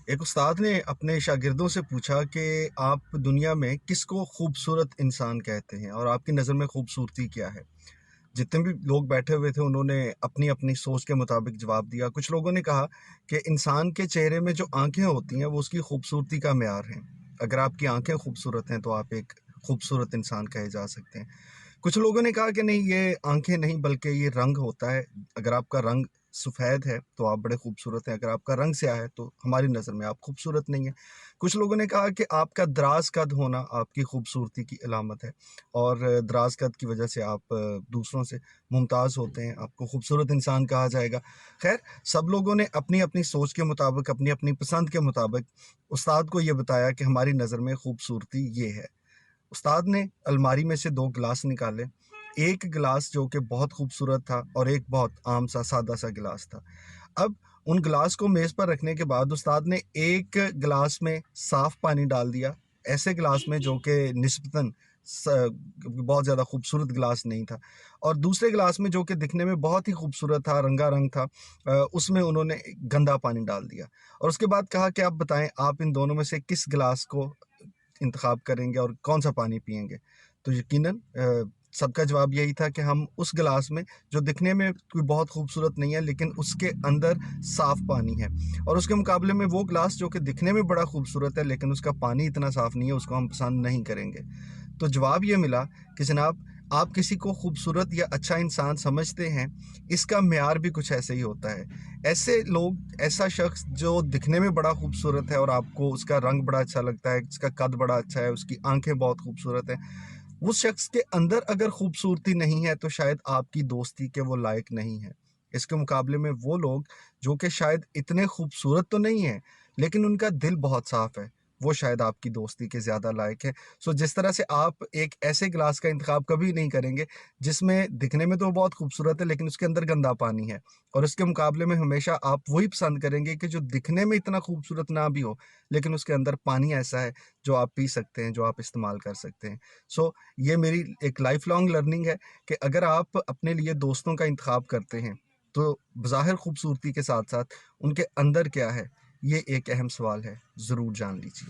एक उस्ताद ने अपने शागिर्दों से पूछा कि आप दुनिया में किसको खूबसूरत इंसान कहते हैं और आपकी नज़र में खूबसूरती क्या है। जितने भी लोग बैठे हुए थे उन्होंने अपनी अपनी सोच के मुताबिक जवाब दिया। कुछ लोगों ने कहा कि इंसान के चेहरे में जो आंखें होती हैं वो उसकी खूबसूरती का मेयार है। अगर आपकी आंखें खूबसूरत हैं तो आप एक खूबसूरत इंसान कहे जा सकते हैं। कुछ लोगों ने कहा कि नहीं, ये आंखें नहीं बल्कि ये रंग होता है। अगर आपका रंग सफ़ेद है तो आप बड़े खूबसूरत हैं, अगर आपका रंग स्याह है तो हमारी नज़र में आप खूबसूरत नहीं हैं। कुछ लोगों ने कहा कि आपका दराज़ कद होना आपकी खूबसूरती की अलामत है और दराज़ कद की वजह से आप दूसरों से मुमताज़ होते हैं, आपको खूबसूरत इंसान कहा जाएगा। ख़ैर, सब लोगों ने अपनी-अपनी सोच के मुताबिक, अपनी-अपनी पसंद के मुताबिक उस्ताद को ये बताया कि हमारी नज़र में खूबसूरती ये है। उस्ताद ने अलमारी में से 2 गिलास निकाले। एक गिलास जो कि बहुत खूबसूरत था और एक बहुत आम सा सादा-सा गिलास था। अब उन गिलास को मेज़ पर रखने के बाद उस्ताद ने एक गिलास में साफ़ पानी डाल दिया, ऐसे गिलास में जो कि निस्बतन स बहुत ज़्यादा खूबसूरत गिलास नहीं था, और दूसरे गिलास में जो कि दिखने में बहुत ही खूबसूरत था, रंगारंग था, उसमें उन्होंने गंदा पानी डाल दिया और उसके बाद कहा कि अब बताएँ, आप इन दोनों में से किस गिलास को इंतख़ाब करेंगे और कौन-सा पानी पिएँगे? तो यकीनन सबका जवाब यही था कि हम उस गिलास में जो दिखने में कोई बहुत खूबसूरत नहीं है लेकिन उसके अंदर साफ़ पानी है, और उसके मुकाबले में वो गिलास जो कि दिखने में बड़ा खूबसूरत है लेकिन उसका पानी इतना साफ़ नहीं है, उसको हम पसंद नहीं करेंगे। तो जवाब ये मिला कि जनाब, आप किसी को खूबसूरत या अच्छा इंसान समझते हैं, इसका मेयार भी कुछ ऐसे ही होता है। ऐसे लोग, ऐसा शख्स जो दिखने में बड़ा खूबसूरत है और आपको उसका रंग बड़ा अच्छा लगता है, उसका कद बड़ा अच्छा है, उसकी आँखें बहुत खूबसूरत हैं, उस शख्स के अंदर अगर खूबसूरती नहीं है तो शायद आपकी दोस्ती के वो लायक नहीं है। इसके मुकाबले में वो लोग जो कि शायद इतने खूबसूरत तो नहीं हैं, लेकिन उनका दिल बहुत साफ़ है, वो शायद आपकी दोस्ती के ज़्यादा लायक हैं। सो जिस तरह से आप एक ऐसे गिलास का इंतख़ाब कभी नहीं करेंगे जिसमें दिखने में तो बहुत खूबसूरत है लेकिन उसके अंदर गंदा पानी है, और इसके मुकाबले में हमेशा आप वही पसंद करेंगे कि जो दिखने में इतना खूबसूरत ना भी हो, लेकिन उसके अंदर पानी ऐसा है जो आप पी सकते हैं, जो आप इस्तेमाल कर सकते हैं। सो ये मेरी एक लाइफ़ लॉन्ग लर्निंग है कि अगर आप अपने लिए दोस्तों का इंतख़ाब करते हैं, तो बज़ाहिर खूबसूरती के साथ-साथ उनके अंदर क्या है, ये एक अहम सवाल है, ज़रूर जान लीजिए।